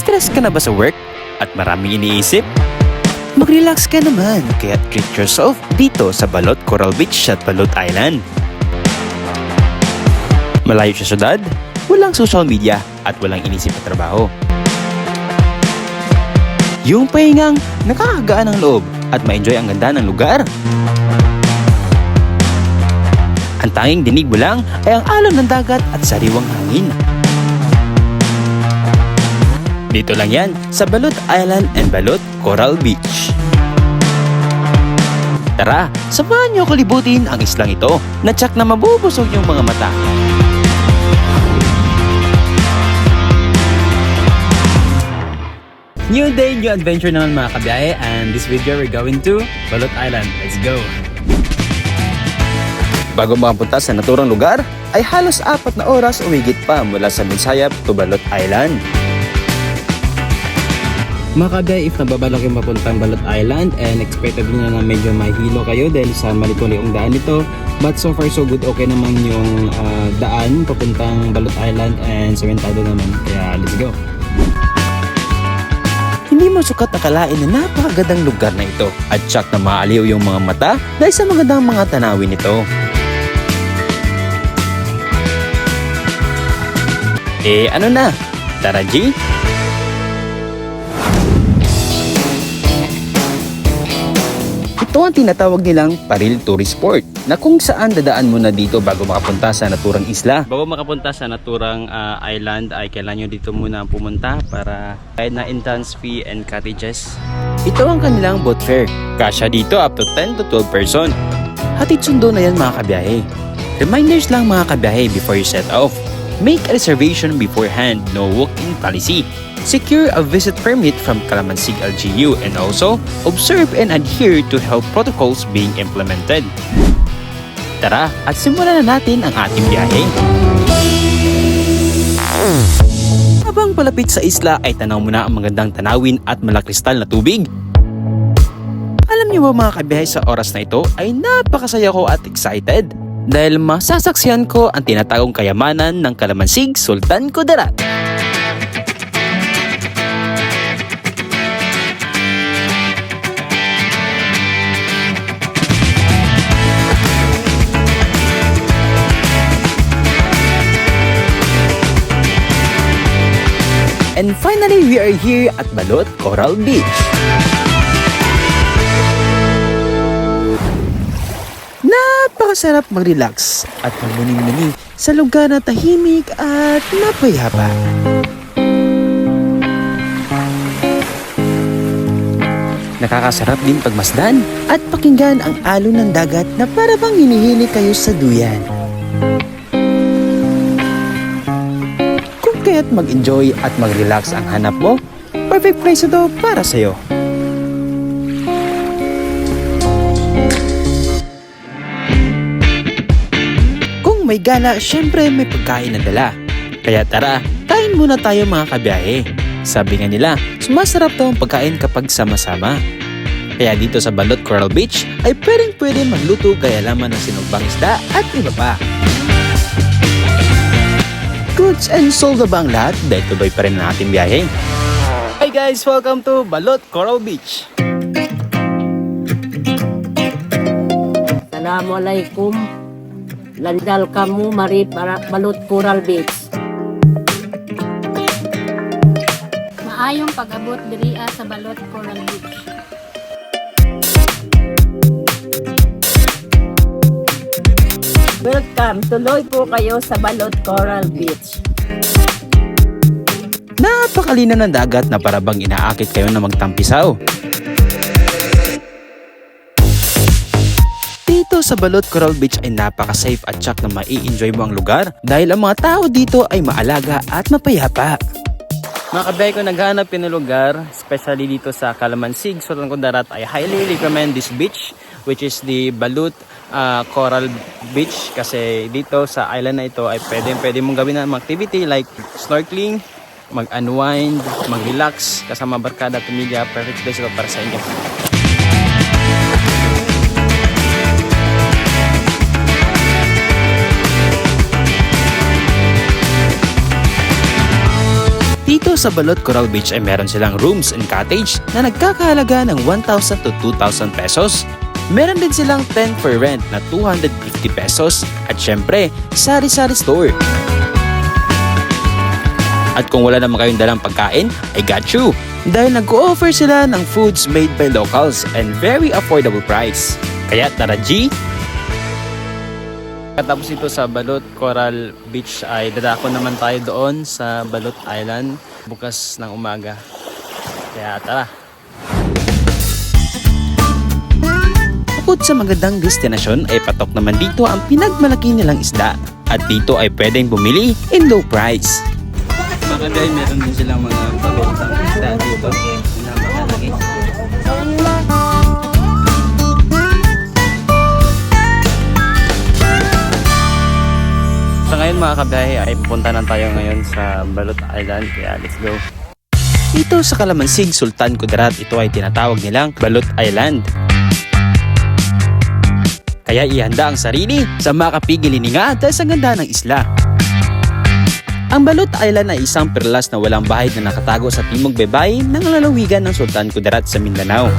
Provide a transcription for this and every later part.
Stress ka na ba sa work at maraming iniisip? Mag-relax ka naman kaya treat yourself dito sa Balot Coral Beach at Balot Island. Malayo sa syudad, walang social media at walang inisip na trabaho. Yung pahingang nakakagaan ng loob at ma-enjoy ang ganda ng lugar. Ang tanging dinig mo lang ay ang alon ng dagat at sariwang hangin. Dito lang yan sa Balot Island and Balot Coral Beach. Tara, samahan niyo ko libutin ang islang ito na tsak na mabubusog yung mga mata. New day, new adventure naman mga kabiyahe, and this video we're going to Balot Island. Let's go! Bago makapunta sa naturang lugar, ay halos 4 na oras o higit pa mula sa Minsayap to Balot Island. Mga kabiyahe, if nababalak yung mapuntang Balot Island and expected nyo na medyo mahilo kayo dahil sa mali-tuliong daan nito, but so far so good, okay naman yung daan papuntang Balot Island and sementado naman, kaya let's go! Hindi mo sukat akalain na napakagandang lugar na ito at tsak na maaliw yung mga mata dahil sa magandang mga tanawin nito. Ano na? Tara G! Ito ang tinatawag nilang Paril Tourist Spot na kung saan dadaan mo na dito bago makapunta sa naturang isla. Bago makapunta sa naturang island ay kailangan nyo dito muna pumunta para kahit na entrance fee and cottages. Ito ang kanilang boat fare. Kasya dito up to 10 to 12 person. Hatid sundo na yan mga kabiyahe. Reminders lang mga kabiyahe before you set off. Make a reservation beforehand, no walk-in policy. Secure a visit permit from Calamansig LGU and also observe and adhere to health protocols being implemented. Tara at simulan na natin ang ating biyahe. Habang palapit sa isla ay tanaw mo na ang magandang tanawin at malakristal na tubig. Alam niyo ba mga kabiyahe, sa oras na ito ay napakasaya ko at excited dahil masasaksihan ko ang tinatagong kayamanan ng Calamansig Sultan Kudarat. And finally, we are here at Balot Coral Beach. Napakasarap mag-relax at magmuni-muni sa lugar na tahimik at mapayapa. Nakakasarap din pagmasdan at pakinggan ang alon ng dagat na para bang hinihili kayo sa duyan. Kung kaya't mag-enjoy at mag-relax ang hanap mo, perfect place ito para sa'yo. May gala, syempre may pagkain na dala. Kaya tara, kain muna tayo mga kabiyahe. Sabi nga nila, sumasarap daw ang pagkain kapag sama-sama. Kaya dito sa Balot Coral Beach ay pwedeng magluto gaya lamang ng sinugbang isda at iba pa. Goods and sold na ba ang lahat? Dahil tuloy pa rin ang ating biyahe. Hi guys! Welcome to Balot Coral Beach. Assalamualaikum. Landal kamu mari para Balot Coral Beach. Maayong pag-abot diriya sa Balot Coral Beach. Welcome, tuloy po kayo sa Balot Coral Beach. Napakalinaw ng dagat na parabang inaakit kayo na magtampisaw. Dito sa Balot Coral Beach ay napaka-safe at tsak na mai-enjoy mo ang lugar dahil ang mga tao dito ay maalaga at mapayapa. Mga kabiyahe ko, naghahanap ng lugar, especially dito sa Calamansig, Sultan Kudarat, I highly recommend this beach, which is the Balot Coral Beach, kasi dito sa island na ito ay pwede mong gawin ng activity like snorkeling, mag-unwind, mag-relax, kasama barkada at pamilya. Perfect place ito para sa inyo. Dito sa Balot Coral Beach ay meron silang rooms and cottage na nagkakahalaga ng 1,000 to 2,000 pesos. Meron din silang 10 for rent na 250 pesos at syempre, sari-sari store. At kung wala naman kayong dalang pagkain, I got you! Dahil nag-o-offer sila ng foods made by locals and very affordable price. Kaya tara G! Katapos ito sa Balot Coral Beach ay dadako naman tayo doon sa Balot Island bukas ng umaga. Kaya tara! Bukod sa magandang destinasyon ay patok naman dito ang pinagmalaki nilang isda. At dito ay pwedeng bumili in low price. Mga guys, meron din silang mga pabentang isda dito na makalaki. So ngayon mga kabiyahe ay pupunta na tayo ngayon sa Balot Island, kaya let's go. Dito sa Calamansig, Sultan Kudarat, ito ay tinatawag nilang Balot Island. Kaya ihanda ang sarili sa makapigilininga dahil sa ganda ng isla. Ang Balot Island ay isang perlas na walang bahay na nakatago sa timog baybay ng lalawigan ng Sultan Kudarat sa Mindanao.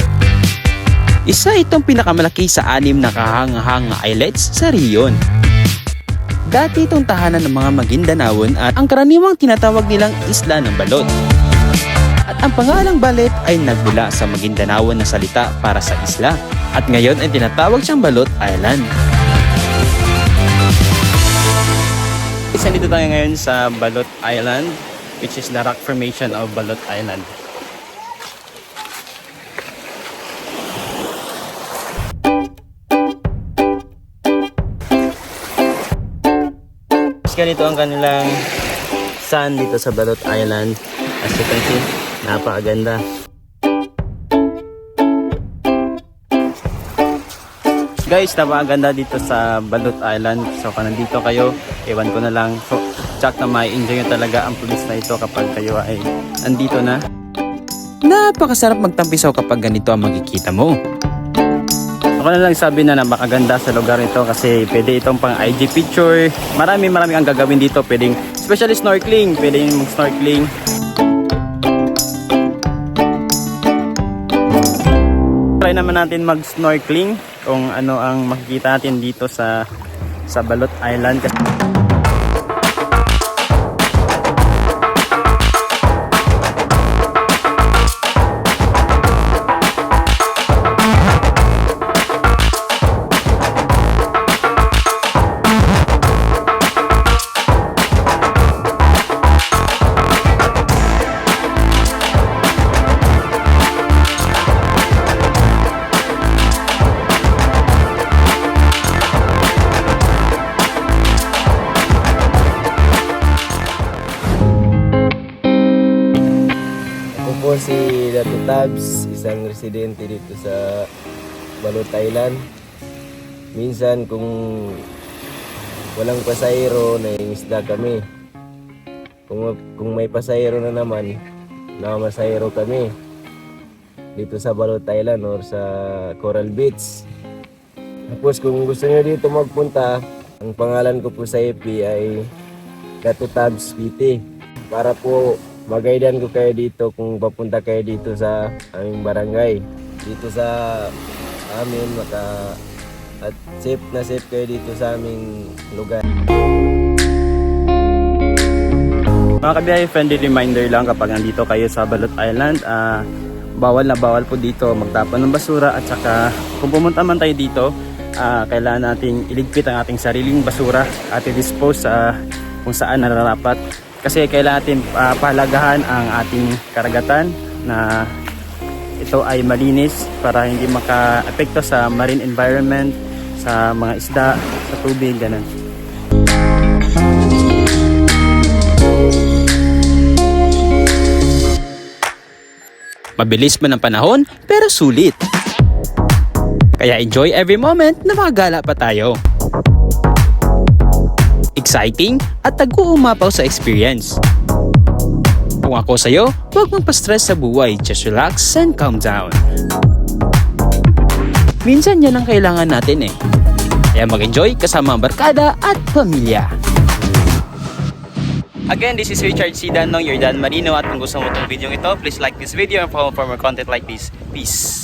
Isa itong pinakamalaki sa 6 na kahanga-hanga islets sa riyon. Dati itong tahanan ng mga Maguindanawon at ang karaniwang tinatawag nilang Isla ng Balot. At ang pangalang Balot ay nagmula sa Maguindanawon na salita para sa isla. At ngayon ay tinatawag siyang Balot Island. Isa dito tayo ngayon sa Balot Island, which is the rock formation of Balot Island. Ganito ang kanilang sand dito sa Balot Island. As you can see, napakaganda. Guys, napakaganda dito sa Balot Island. So kung nandito kayo, ewan ko na lang. So, tsak na mai-enjoy nyo talaga ang place na ito kapag kayo ay andito na. Napakasarap magtampisaw kapag ganito ang makikita mo. Ako na lang sabi na napakaganda sa lugar ito kasi pwede itong pang IG picture. Marami ang gagawin dito. Pwedeng, especially snorkeling. Pwedeng snorkeling. Try naman natin mag-snorkeling kung ano ang makikita natin dito sa Balot Island. Po si Dato Tabs, isang residente dito sa Balot Island. Minsan kung walang pasahero, naiisda kami. Kung may pasahero na naman, namamasahero kami dito sa Balot Island or sa Coral Beach. Tapos kung gusto nyo dito magpunta, ang pangalan ko po sa FB ay Dato Tabs PT. Para po mag-guidean ko kayo dito kung papunta kayo dito sa aming barangay. Dito sa amin, at safe kayo dito sa aming lugar. Mga kabiyahe, friendly reminder lang kapag nandito kayo sa Balot Island, bawal na bawal po dito magtapon ng basura at saka kung pumunta man tayo dito, kailangan nating iligpit ang ating sariling basura at i-dispose kung saan nararapat. Kasi kailangan natin pahalagahan ang ating karagatan na ito ay malinis para hindi maka-apekto sa marine environment, sa mga isda, sa tubig, ganun. Mabilis man ang panahon pero sulit. Kaya enjoy every moment na makagala pa tayo. Exciting at tag-uumapaw sa experience. Kung ako sa'yo, huwag magpa-stress sa buhay, just relax and calm down. Minsan yan ang kailangan natin eh. Kaya mag-enjoy kasama ang barkada at pamilya. Again, this is Richard C. Danong, your Dan Marino. At kung gusto mo itong video ito, please like this video and follow for more content like this. Peace!